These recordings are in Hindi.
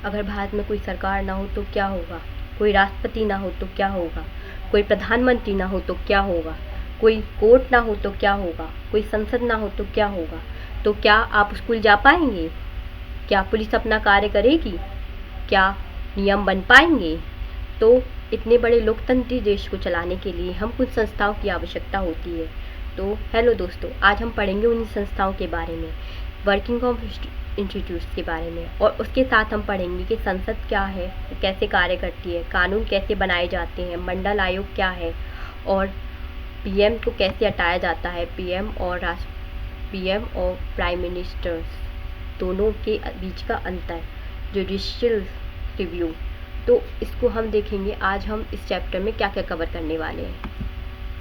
अगर भारत में कोई सरकार ना हो तो क्या होगा, कोई राष्ट्रपति ना हो तो क्या होगा, कोई प्रधानमंत्री ना हो तो क्या होगा, कोई कोर्ट ना हो तो क्या होगा, कोई संसद ना हो तो क्या होगा। तो क्या आप स्कूल जा पाएंगे? क्या पुलिस अपना कार्य करेगी? क्या नियम बन पाएंगे? तो इतने बड़े लोकतंत्री देश को चलाने के लिए हम कुछ संस्थाओं की आवश्यकता होती है। तो हेलो दोस्तों, आज हम पढ़ेंगे उन्हीं संस्थाओं के बारे में, वर्किंग ऑफ इंस्टीट्यूट्स के बारे में, और उसके साथ हम पढ़ेंगे कि संसद क्या है, कैसे कार्य करती है, कानून कैसे बनाए जाते हैं, मंडल आयोग क्या है, और पीएम को कैसे हटाया जाता है, पीएम और प्राइम मिनिस्टर्स दोनों के बीच का अंतर, जुडिशियल रिव्यू। तो इसको हम देखेंगे। आज हम इस चैप्टर में क्या क्या कवर करने वाले हैं।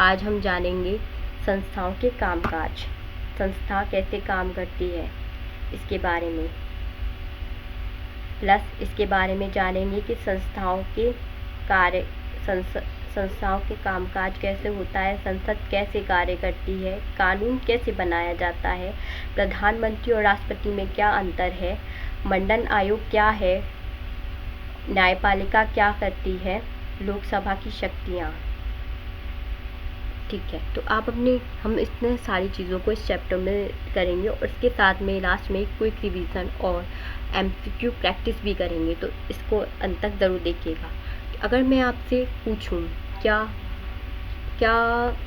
आज हम जानेंगे संस्थाओं के कामकाज, संस्था कैसे काम करती है इसके बारे में, प्लस इसके बारे में जानेंगे कि संस्थाओं के कामकाज कैसे होता है, संसद कैसे कार्य करती है, कानून कैसे बनाया जाता है, प्रधानमंत्री और राष्ट्रपति में क्या अंतर है, मंडल आयोग क्या है, न्यायपालिका क्या करती है, लोकसभा की शक्तियाँ। ठीक है, तो हम इतने सारी चीज़ों को इस चैप्टर में करेंगे, और इसके साथ में लास्ट में क्विक रिवीजन और एमसीक्यू प्रैक्टिस भी करेंगे। तो इसको अंत तक ज़रूर देखिएगा। अगर मैं आपसे पूछूं, क्या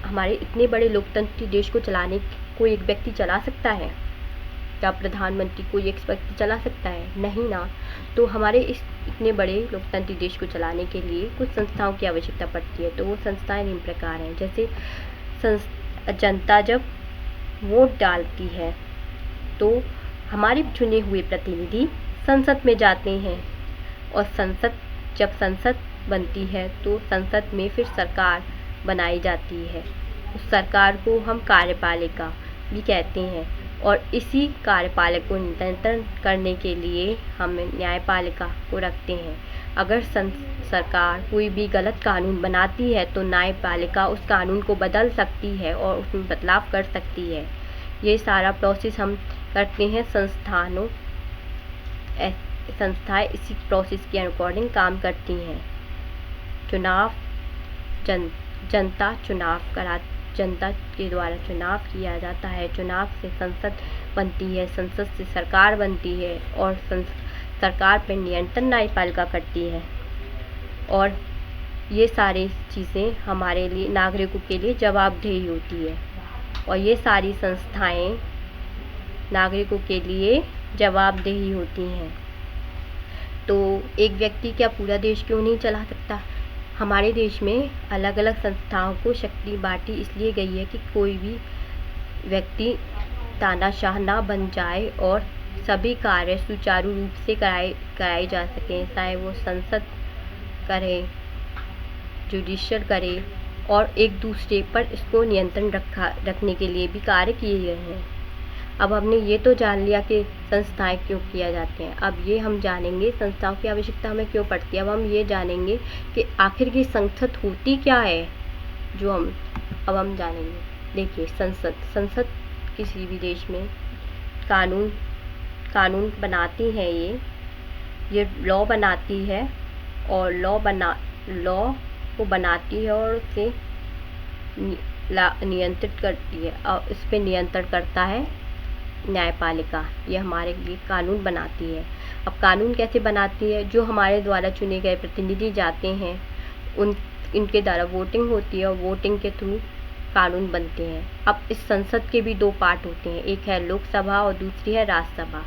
हमारे इतने बड़े लोकतंत्री देश को चलाने कोई एक व्यक्ति चला सकता है? क्या प्रधानमंत्री कोई एक व्यक्ति चला सकता है? नहीं ना। तो हमारे इस इतने बड़े लोकतंत्री देश को चलाने के लिए कुछ संस्थाओं की आवश्यकता पड़ती है। तो वो संस्थाएं निम्न प्रकार हैं। जैसे जनता जब वोट डालती है तो हमारे चुने हुए प्रतिनिधि संसद में जाते हैं, और जब संसद बनती है तो संसद में फिर सरकार बनाई जाती है। उस सरकार को हम कार्यपालिका भी कहते हैं, और इसी कार्यपालिका को नियंत्रण करने के लिए हम न्यायपालिका को रखते हैं। अगर सरकार कोई भी गलत कानून बनाती है तो न्यायपालिका उस कानून को बदल सकती है और उसमें बदलाव कर सकती है। ये सारा प्रोसेस हम करते हैं। संस्थाएं इसी प्रोसेस के अकॉर्डिंग काम करती हैं। जनता के द्वारा चुनाव किया जाता है। चुनाव से संसद बनती है, संसद से सरकार बनती है, और सरकार पर नियंत्रण न्यायपालिका करती है। और ये सारी चीज़ें हमारे लिए, नागरिकों के लिए जवाबदेही होती है, और ये सारी संस्थाएं नागरिकों के लिए जवाबदेही होती हैं। तो एक व्यक्ति क्या पूरा देश क्यों नहीं चला सकता? हमारे देश में अलग अलग संस्थाओं को शक्ति बांटी इसलिए गई है कि कोई भी व्यक्ति तानाशाह ना बन जाए और सभी कार्य सुचारू रूप से कराए जा सकें, चाहे वो संसद करे, जुडिशियल करे, और एक दूसरे पर इसको नियंत्रण रखने के लिए भी कार्य किए गए हैं। अब हमने ये तो जान लिया कि संस्थाएं क्यों किया जाते हैं। अब ये हम जानेंगे संस्थाओं की आवश्यकता हमें क्यों पड़ती है। अब हम ये जानेंगे कि आखिर ये संसद होती क्या है, अब हम जानेंगे। देखिए, संसद किसी भी देश में कानून बनाती है। ये लॉ बनाती है, और लॉ को बनाती है और उसे नियंत्रित करती है, और इस पर नियंत्रण करता है न्यायपालिका। ये हमारे लिए कानून बनाती है। अब कानून कैसे बनाती है? जो हमारे द्वारा चुने गए प्रतिनिधि जाते हैं, इनके द्वारा वोटिंग होती है, और वोटिंग के थ्रू कानून बनते हैं। अब इस संसद के भी दो पार्ट होते हैं, एक है लोकसभा और दूसरी है राज्यसभा।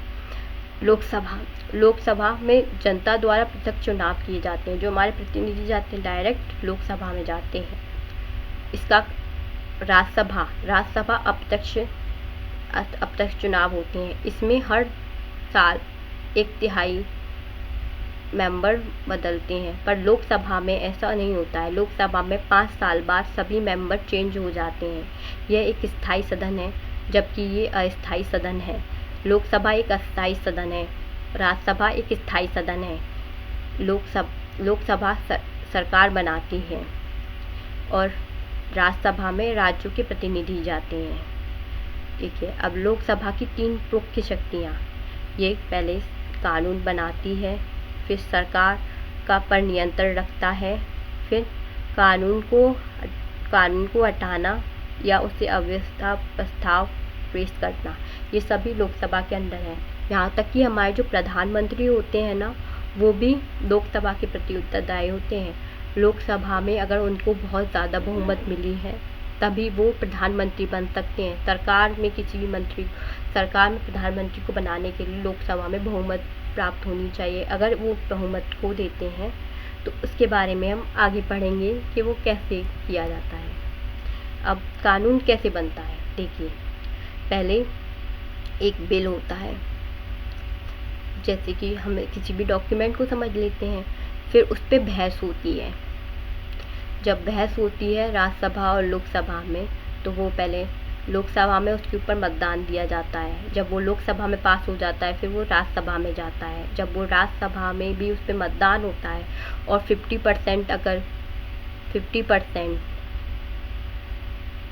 लोकसभा में जनता द्वारा प्रत्यक्ष चुनाव किए जाते हैं। जो हमारे प्रतिनिधि जाते हैं डायरेक्ट लोकसभा में जाते हैं। इसका राज्यसभा अप्रत्यक्ष चुनाव होते हैं। इसमें हर साल 1/3 मेंबर बदलते हैं, पर लोकसभा में ऐसा नहीं होता है। लोकसभा में 5 साल बाद सभी मेंबर चेंज हो जाते हैं। यह एक स्थायी सदन है, जबकि ये अस्थायी सदन है। लोकसभा एक अस्थायी सदन है, राज्यसभा एक स्थायी सदन है। लोकसभा सरकार बनाती है, और राज्यसभा में राज्यों के प्रतिनिधि जाते हैं। देखिए, अब लोकसभा की 3 मुख्य शक्तियाँ, ये पहले कानून बनाती है, फिर सरकार का पर नियंत्रण रखता है, फिर कानून को हटाना या उसे अव्यवस्था प्रस्ताव पेश करना, ये सभी लोकसभा के अंदर है। यहाँ तक कि हमारे जो प्रधानमंत्री होते हैं ना, वो भी लोकसभा के प्रति उत्तरदायी होते हैं। लोकसभा में अगर उनको बहुत ज़्यादा बहुमत मिली है तभी वो प्रधानमंत्री बन सकते हैं। सरकार में प्रधानमंत्री को बनाने के लिए लोकसभा में बहुमत प्राप्त होनी चाहिए। अगर वो बहुमत खो देते हैं तो उसके बारे में हम आगे पढ़ेंगे कि वो कैसे किया जाता है। अब कानून कैसे बनता है, देखिए, पहले एक बिल होता है, जैसे कि हम किसी भी डॉक्यूमेंट को समझ लेते हैं, फिर उस पर बहस होती है। जब बहस होती है राज्यसभा और लोकसभा में, तो वो पहले लोकसभा में उसके ऊपर मतदान दिया जाता है। जब वो लोकसभा में पास हो जाता है फिर वो राज्यसभा में जाता है। जब वो राज्यसभा में भी उस पर मतदान होता है और 50%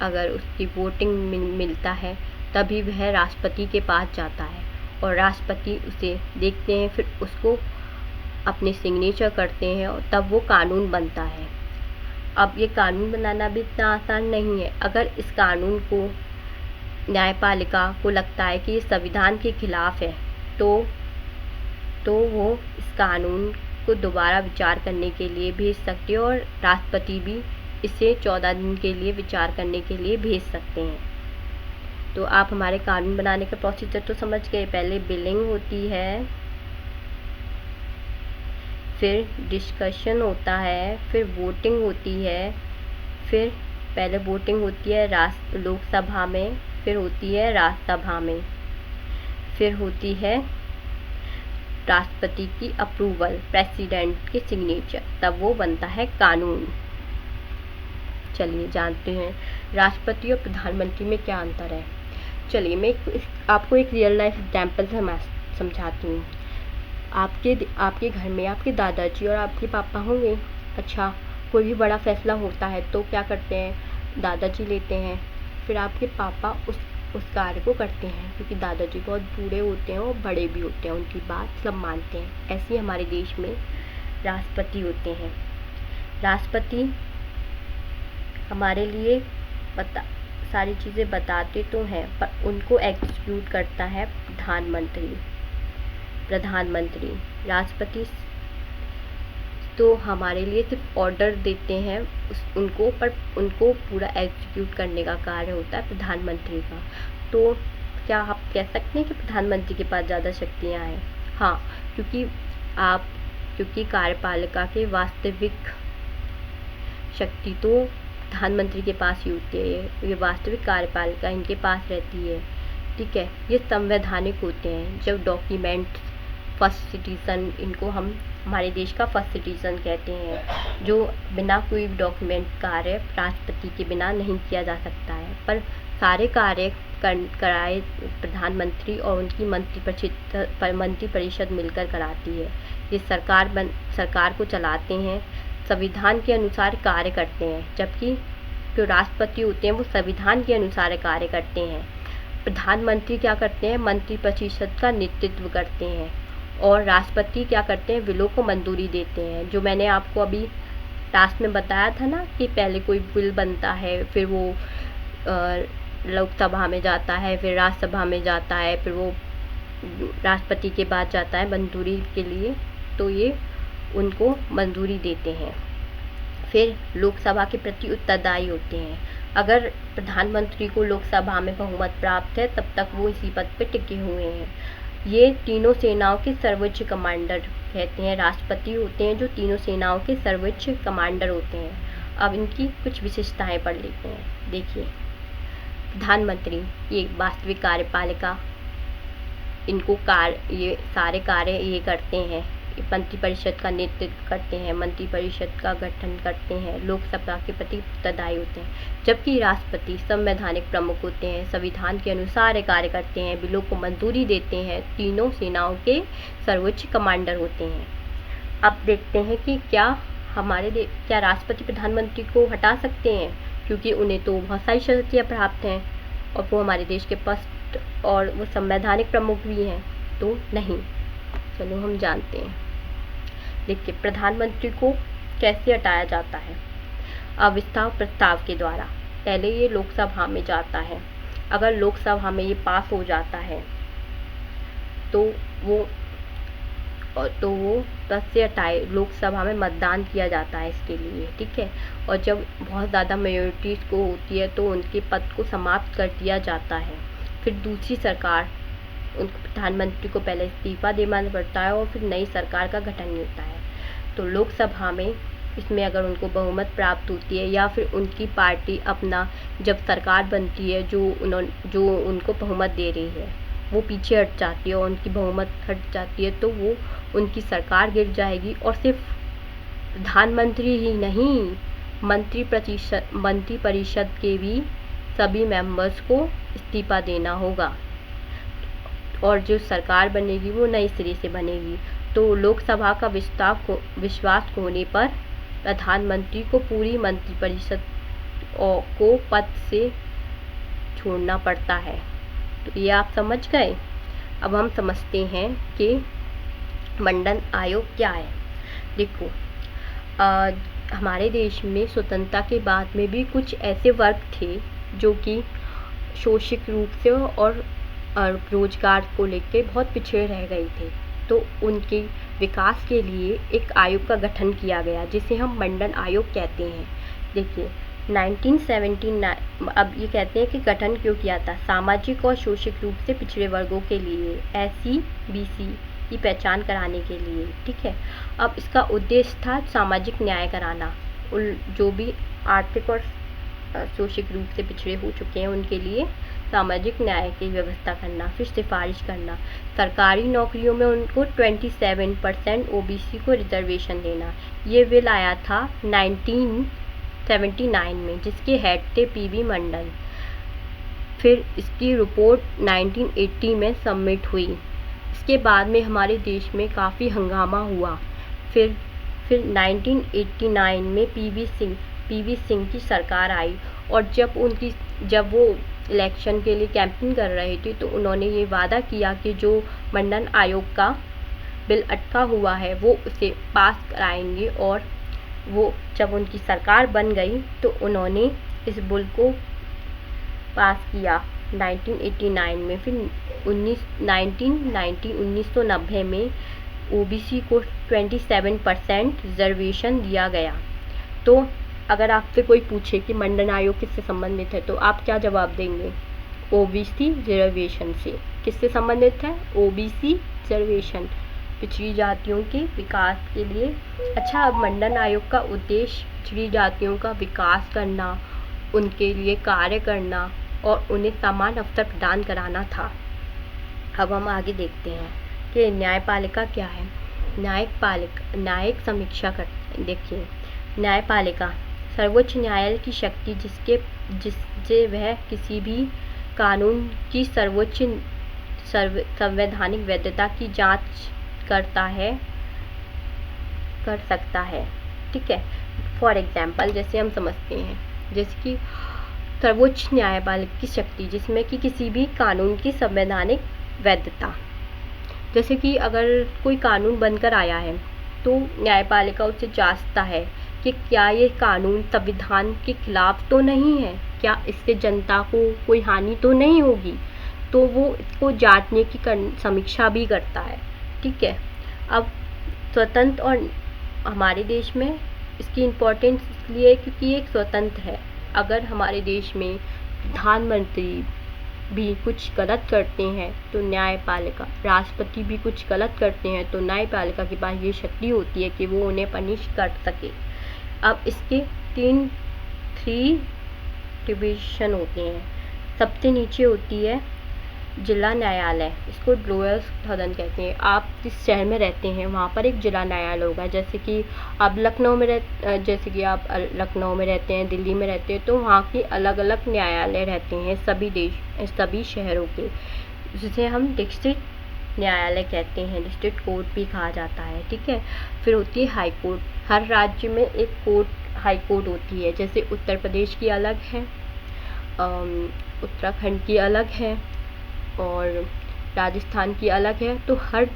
अगर उसकी वोटिंग मिलता है तभी वह राष्ट्रपति के पास जाता है और राष्ट्रपति उसे देखते हैं, फिर उसको अपने सिग्नेचर करते हैं और तब वो कानून बनता है। अब ये कानून बनाना भी इतना आसान नहीं है। अगर इस कानून को न्यायपालिका को लगता है कि ये संविधान के खिलाफ है तो वो इस कानून को दोबारा विचार करने के लिए भेज सकती है और राष्ट्रपति भी इसे 14 दिन के लिए विचार करने के लिए भेज सकते हैं। तो आप हमारे कानून बनाने का प्रोसीजर तो समझ गए। पहले बिलिंग होती है, फिर डिस्कशन होता है, फिर वोटिंग होती है, फिर पहले वोटिंग होती है लोकसभा में, फिर होती है राज्यसभा में, फिर होती है राष्ट्रपति की अप्रूवल, प्रेसिडेंट के सिग्नेचर, तब वो बनता है कानून। चलिए जानते हैं राष्ट्रपति और प्रधानमंत्री में क्या अंतर है। चलिए मैं आपको एक रियल लाइफ एग्जाम्पल से समझाती हूँ। आपके घर में आपके दादाजी और आपके पापा होंगे। अच्छा, कोई भी बड़ा फैसला होता है तो क्या करते हैं, दादाजी लेते हैं, फिर आपके पापा उस कार्य को करते हैं, क्योंकि दादाजी बहुत बूढ़े होते हैं और बड़े भी होते हैं, उनकी बात सब मानते हैं। ऐसे ही हमारे देश में राष्ट्रपति होते हैं। राष्ट्रपति हमारे लिए सारी चीज़ें बताते तो हैं, पर उनको एग्जीक्यूट करता है प्रधानमंत्री। राष्ट्रपति तो हमारे लिए सिर्फ ऑर्डर देते हैं उनको पूरा एग्जीक्यूट करने का कार्य होता है प्रधानमंत्री का। तो क्या आप कह सकते हैं कि प्रधानमंत्री के पास ज़्यादा शक्तियाँ हैं? हाँ, क्योंकि कार्यपालिका की वास्तविक शक्ति तो प्रधानमंत्री के पास ही होती है। ये वास्तविक कार्यपालिका इनके पास रहती है, ठीक है। ये संवैधानिक होते हैं। जब डॉक्यूमेंट फर्स्ट सिटीजन, इनको हम हमारे देश का फर्स्ट सिटीजन कहते हैं, जो बिना कोई डॉक्यूमेंट कार्य राष्ट्रपति के बिना नहीं किया जा सकता है, पर सारे कार्य कराए प्रधानमंत्री और उनकी मंत्री परिषद मिलकर कराती है। ये सरकार को चलाते हैं, संविधान के अनुसार कार्य करते हैं, जबकि जो राष्ट्रपति होते हैं वो संविधान के अनुसार कार्य करते हैं। प्रधानमंत्री क्या करते हैं, मंत्री परिषद का नेतृत्व करते हैं और राष्ट्रपति क्या करते हैं, बिलों को मंजूरी देते हैं। जो मैंने आपको अभी लास्ट में बताया था ना कि पहले कोई बिल बनता है, फिर वो लोकसभा में जाता है, फिर राज्यसभा में जाता है, फिर वो राष्ट्रपति के बाद जाता है मंजूरी के लिए, तो ये उनको मंजूरी देते हैं। फिर लोकसभा के प्रति उत्तरदायी होते हैं। अगर प्रधानमंत्री को लोकसभा में बहुमत प्राप्त है तब तक वो इसी पद पर टिके हुए हैं। ये तीनों सेनाओं के सर्वोच्च कमांडर कहते हैं। राष्ट्रपति होते हैं जो तीनों सेनाओं के सर्वोच्च कमांडर होते हैं। अब इनकी कुछ विशेषताएं पढ़ लेते हैं। देखिए, प्रधानमंत्री ये वास्तविक कार्यपालिका, ये सारे कार्य ये करते हैं, मंत्रिपरिषद का नेतृत्व करते हैं, मंत्रिपरिषद का गठन करते हैं, लोकसभा के प्रति उत्तरदायी होते हैं। जबकि राष्ट्रपति संवैधानिक प्रमुख होते हैं, संविधान के अनुसार कार्य करते हैं, बिलों को मंजूरी देते हैं, तीनों सेनाओं के सर्वोच्च कमांडर होते हैं। अब देखते हैं कि क्या राष्ट्रपति प्रधानमंत्री को हटा सकते हैं, क्योंकि उन्हें तो बहुत सारी शक्तियाँ प्राप्त हैं और वो हमारे देश के फर्स्ट और वो संवैधानिक प्रमुख भी हैं, तो नहीं। चलो हम जानते हैं। देखिए, प्रधानमंत्री को कैसे हटाया जाता है? अविश्वास प्रस्ताव के द्वारा। पहले ये लोकसभा में जाता है, अगर लोकसभा में ये पास हो जाता है तो वो 10 से हटाए, लोकसभा में मतदान किया जाता है इसके लिए, ठीक है। और जब बहुत ज़्यादा मेजोरिटी को होती है तो उनके पद को समाप्त कर दिया जाता है। फिर दूसरी सरकार, उन प्रधानमंत्री को पहले इस्तीफा देना पड़ता है और फिर नई सरकार का गठन होता है। तो लोकसभा में इसमें अगर उनको बहुमत प्राप्त होती है या फिर उनकी पार्टी अपना जब सरकार बनती है जो उनको बहुमत दे रही है वो पीछे हट जाती है और उनकी बहुमत हट जाती है, तो वो उनकी सरकार गिर जाएगी। और सिर्फ प्रधानमंत्री ही नहीं, मंत्री परिषद के भी सभी मेंबर्स को इस्तीफा देना होगा और जो सरकार बनेगी वो नई सिरे से बनेगी। तो लोकसभा का विश्वास होने पर प्रधानमंत्री को पूरी मंत्रिपरिषद को पद से छोड़ना पड़ता है। तो ये आप समझ गए। अब हम समझते हैं कि मंडल आयोग क्या है। देखो, हमारे देश में स्वतंत्रता के बाद में भी कुछ ऐसे वर्ग थे जो कि शोषित रूप से और रोजगार को लेकर बहुत पिछड़े रह गए थे। तो उनके विकास के लिए एक आयोग का गठन किया गया जिसे हम मंडल आयोग कहते हैं। देखिए, 1979, अब ये कहते हैं कि गठन क्यों किया था? सामाजिक और शोषित रूप से पिछड़े वर्गों के लिए SC BC की पहचान कराने के लिए, ठीक है। अब इसका उद्देश्य था सामाजिक न्याय कराना, जो भी आर्थिक और शोषित रूप से पिछड़े हो चुके हैं उनके लिए सामाजिक न्याय की व्यवस्था करना। फिर सिफारिश करना, सरकारी नौकरियों में उनको 27% OBC को रिजर्वेशन देना। ये बिल आया था 1979 में, जिसके हेड थे PV मंडल। फिर इसकी रिपोर्ट 1980 में सबमिट हुई। इसके बाद में हमारे देश में काफ़ी हंगामा हुआ। फिर 1989 में PV सिंह की सरकार आई और जब वो इलेक्शन के लिए कैंपेन कर रहे थे तो उन्होंने ये वादा किया कि जो मंडल आयोग का बिल अटका हुआ है वो उसे पास कराएंगे। और वो जब उनकी सरकार बन गई तो उन्होंने इस बिल को पास किया 1989 में। फिर 1990 में OBC को 27% रिजर्वेशन दिया गया। तो अगर आपसे कोई पूछे कि मंडल आयोग किससे संबंधित है तो आप क्या जवाब देंगे? OBC रिजर्वेशन से। किससे संबंधित है? OBC रिजर्वेशन, पिछड़ी जातियों के विकास के लिए। अच्छा, अब मंडल आयोग का उद्देश्य पिछड़ी जातियों का विकास करना, उनके लिए कार्य करना और उन्हें समान अवसर प्रदान कराना था। अब हम आगे देखते हैं कि न्यायपालिका क्या है। न्यायिक समीक्षा करते। देखिए, न्यायपालिका सर्वोच्च न्यायालय की शक्ति जिससे वह किसी भी कानून की संवैधानिक वैधता की जांच कर सकता है, ठीक है। फॉर एग्जाम्पल, जैसे हम समझते हैं, जैसे कि सर्वोच्च न्यायपालिका की शक्ति जिसमें कि किसी भी कानून की संवैधानिक वैधता, जैसे कि अगर कोई कानून बनकर आया है तो न्यायपालिका उसे जांचता है कि क्या ये कानून संविधान के खिलाफ तो नहीं है, क्या इससे जनता को कोई हानि तो नहीं होगी। तो वो इसको जांचने की समीक्षा भी करता है, ठीक है। अब स्वतंत्र और हमारे देश में इसकी इम्पोर्टेंस इसलिए क्योंकि ये स्वतंत्र है। अगर हमारे देश में प्रधानमंत्री भी कुछ गलत करते हैं तो न्यायपालिका, राष्ट्रपति भी कुछ गलत करते हैं तो न्यायपालिका के पास ये शक्ति होती है कि वो उन्हें पनिश कर सके। अब इसके 3 डिवीज़न होते हैं। सबसे नीचे होती है जिला न्यायालय, इसको लोअर सदन कहते हैं। आप जिस शहर में रहते हैं वहाँ पर एक जिला न्यायालय होगा। जैसे कि आप लखनऊ में रहते हैं, दिल्ली में रहते हैं, तो वहाँ के अलग अलग न्यायालय रहते हैं सभी शहरों के, जिसे हम डिस्ट्रिक्ट न्यायालय कहते हैं, डिस्ट्रिक्ट कोर्ट भी कहा जाता है, ठीक है। फिर होती है हाई कोर्ट। हर राज्य में एक हाई कोर्ट होती है। जैसे उत्तर प्रदेश की अलग है, उत्तराखंड की अलग है और राजस्थान की अलग है। तो हर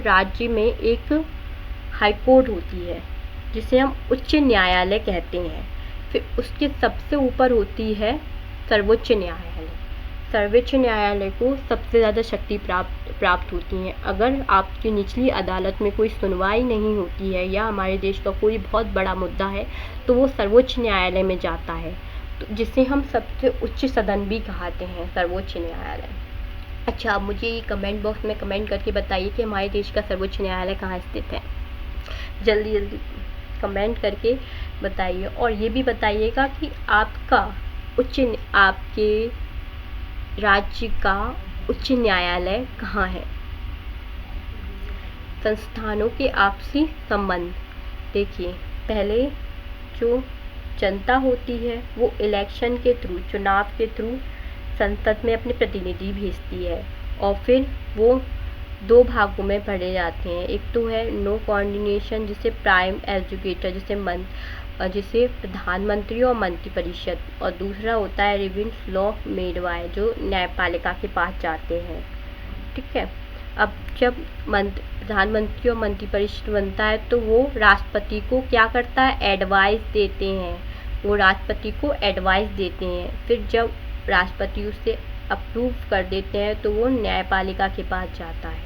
राज्य में एक हाई कोर्ट होती है जिसे हम उच्च न्यायालय कहते हैं। फिर उसके सबसे ऊपर होती है सर्वोच्च न्यायालय। सर्वोच्च न्यायालय को सबसे ज़्यादा शक्ति प्राप्त होती हैं। अगर आपकी निचली अदालत में कोई सुनवाई नहीं होती है या हमारे देश का कोई बहुत बड़ा मुद्दा है तो वो सर्वोच्च न्यायालय में जाता है, तो जिसे हम सबसे उच्च सदन भी कहते हैं, सर्वोच्च न्यायालय। अच्छा, आप मुझे ये कमेंट बॉक्स में कमेंट करके बताइए कि हमारे देश का सर्वोच्च न्यायालय कहाँ स्थित है। जल्दी जल्दी कमेंट करके बताइए और ये भी बताइएगा कि आपके राज्य का उच्च न्यायालय कहाँ है। संस्थानों के आपसी संबंध। देखिए, पहले जो जनता होती है वो इलेक्शन के थ्रू, चुनाव के थ्रू संसद में अपने प्रतिनिधि भेजती है और फिर वो 2 भागों में बढ़े जाते हैं। एक तो है नो कोऑर्डिनेशन, जिसे प्राइम एग्जीक्यूटिव जिसे प्रधानमंत्री और मंत्रिपरिषद, और दूसरा होता है रिविन्स लॉ मेडवाय, जो न्यायपालिका के पास जाते हैं। ठीक है, अब जब प्रधानमंत्री और मंत्रिपरिषद बनता है तो वो राष्ट्रपति को क्या करता है, एडवाइस देते हैं। वो राष्ट्रपति को एडवाइस देते हैं। फिर जब राष्ट्रपति उसे अप्रूव कर देते हैं तो वो न्यायपालिका के पास जाता है।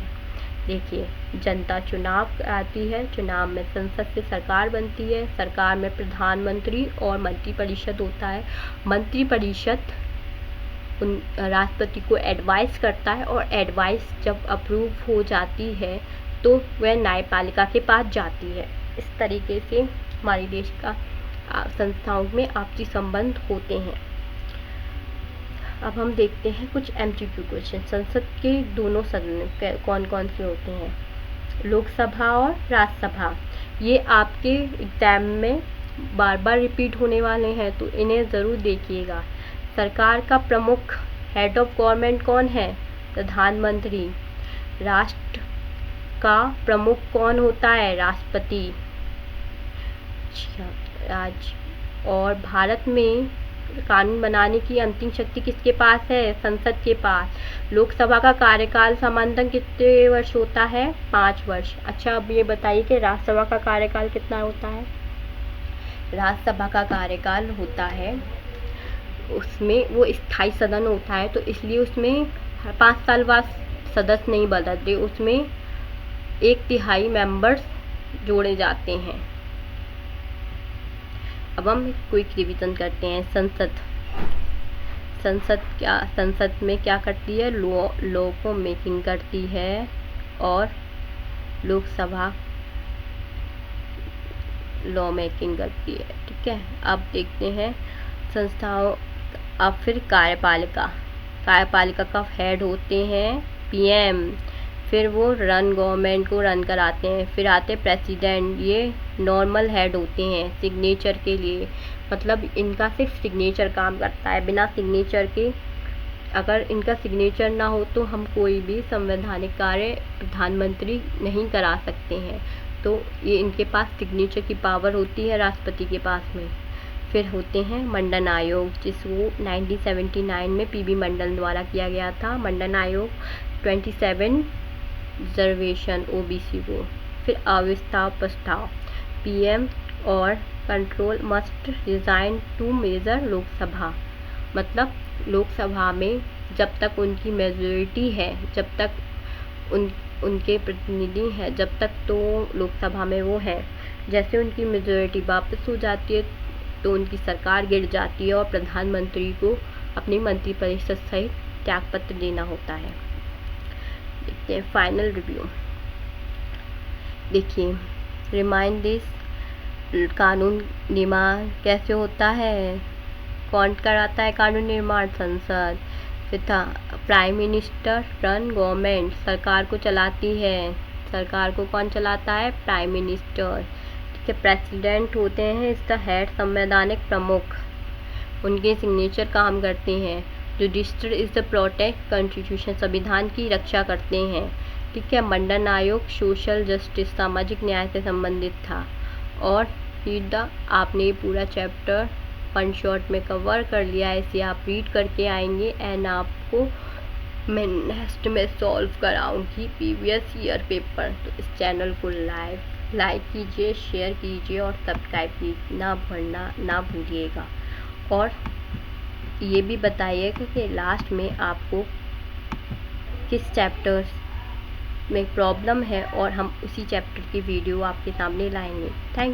देखिए, जनता चुनाव आती है, चुनाव में संसद से सरकार बनती है, सरकार में प्रधानमंत्री और मंत्रिपरिषद होता है। मंत्रिपरिषद राष्ट्रपति को एडवाइस करता है और एडवाइस जब अप्रूव हो जाती है तो वह न्यायपालिका के पास जाती है। इस तरीके से हमारे देश का संस्थाओं में आपसी संबंध होते हैं। अब हम देखते हैं कुछ MCQ क्वेश्चन। संसद के दोनों सदन कौन कौन से होते हैं, लोकसभा और राज्यसभा। ये आपके एग्जाम में बार बार रिपीट होने वाले हैं तो इन्हें ज़रूर देखिएगा। सरकार का प्रमुख, हेड ऑफ गवर्नमेंट कौन है, प्रधानमंत्री। राष्ट्र का प्रमुख कौन होता है, राष्ट्रपति। और भारत में कानून बनाने की अंतिम शक्ति किसके पास है, संसद के पास। लोकसभा का कार्यकाल सामान्यतः कितने वर्ष होता है, 5 वर्ष। अच्छा, अब ये बताइए कि राज्यसभा का कार्यकाल कितना होता है। राज्यसभा का कार्यकाल होता है, उसमें वो स्थायी सदन होता है तो इसलिए उसमें 5 साल बाद सदस्य नहीं बदलते, उसमें 1/3 मेंबर्स जोड़े जाते हैं। अब हम क्विक रिवीजन करते हैं। संसद में क्या करती है, लॉ को मेकिंग करती है और लोकसभा लॉ मेकिंग करती है। ठीक है, अब देखते हैं संस्थाओं। अब फिर कार्यपालिका का हेड होते हैं PM, फिर वो गवर्नमेंट को रन कराते हैं। फिर आते प्रेसिडेंट, ये नॉर्मल हेड होते हैं सिग्नेचर के लिए, मतलब इनका सिर्फ सिग्नेचर काम करता है। बिना सिग्नेचर के, अगर इनका सिग्नेचर ना हो तो हम कोई भी संवैधानिक कार्य प्रधानमंत्री नहीं करा सकते हैं, तो ये इनके पास सिग्नेचर की पावर होती है राष्ट्रपति के पास में। फिर होते हैं मंडन आयोग, जिसको 1979 में PB मंडल द्वारा किया गया था। मंडन आयोग 27 रिजर्वेशन OBC को। फिर अविस्ताव प्रस्ताव, PM और control must resign to major Lok Sabha, मतलब लोकसभा में जब तक उनकी मेजॉरिटी है, जब तक उनके प्रतिनिधि हैं, जब तक तो लोकसभा में वो हैं। जैसे उनकी मेजॉरिटी वापस हो जाती है तो उनकी सरकार गिर जाती है और प्रधानमंत्री को अपनी मंत्रिपरिषद सहित त्यागपत्र देना होता है। देखते हैं फाइनल रिव्यू। देखिए, रिमाइंड दिस, कानून निर्माण कैसे होता है, कौन कराता है कानून निर्माण, संसद। फिर था प्राइम मिनिस्टर रन गवर्नमेंट, सरकार को चलाती है। सरकार को कौन चलाता है, प्राइम मिनिस्टर। ठीक है, प्रेसिडेंट होते हैं इसका हेड, संवैधानिक प्रमुख, उनके सिग्नेचर काम करते हैं। Judiciary is the protect constitution, संविधान की रक्षा करते हैं। ठीक है, मंडन आयोग सोशल जस्टिस, सामाजिक न्याय से संबंधित था। और आपने ये पूरा चैप्टर 1 शॉट में कवर कर लिया है, इसे आप रीड करके आएंगे एंड आपको मैं नेक्स्ट में सॉल्व कराऊंगी प्रीवियस ईयर पेपर। तो इस चैनल को लाइक लाइक कीजिए, शेयर कीजिए और सब्सक्राइब कीजना ना भूलिएगा। और ये भी बताइएगा कि लास्ट में आपको किस चैप्टर्स में प्रॉब्लम है और हम उसी चैप्टर की वीडियो आपके सामने लाएंगे। थैंक